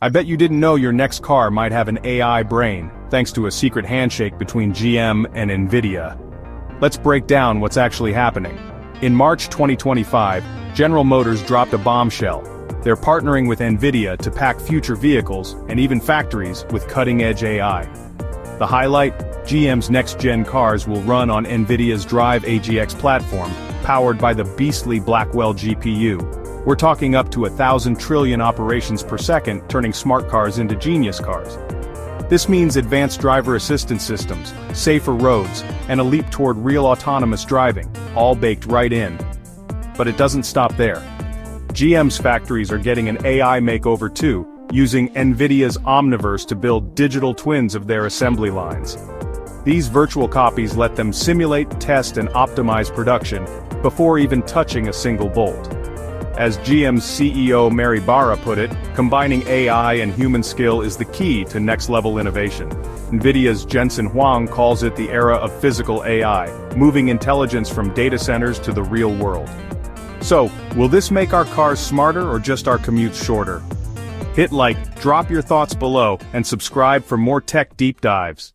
I bet you didn't know your next car might have an AI brain, thanks to a secret handshake between GM and Nvidia. Let's break down what's actually happening. In March 2025, General Motors dropped a bombshell. They're partnering with Nvidia to pack future vehicles, and even factories, with cutting-edge AI. The highlight? GM's next-gen cars will run on Nvidia's Drive AGX platform, powered by the beastly Blackwell GPU. We're talking up to 1,000 trillion operations per second, turning smart cars into genius cars. This means advanced driver assistance systems, safer roads, and a leap toward real autonomous driving, all baked right in. But it doesn't stop there. GM's factories are getting an AI makeover too, using Nvidia's Omniverse to build digital twins of their assembly lines. These virtual copies let them simulate, test, and optimize production, before even touching a single bolt. As GM's CEO Mary Barra put it, combining AI and human skill is the key to next-level innovation. Nvidia's Jensen Huang calls it the era of physical AI, moving intelligence from data centers to the real world. So, will this make our cars smarter or just our commutes shorter? Hit like, drop your thoughts below, and subscribe for more tech deep dives.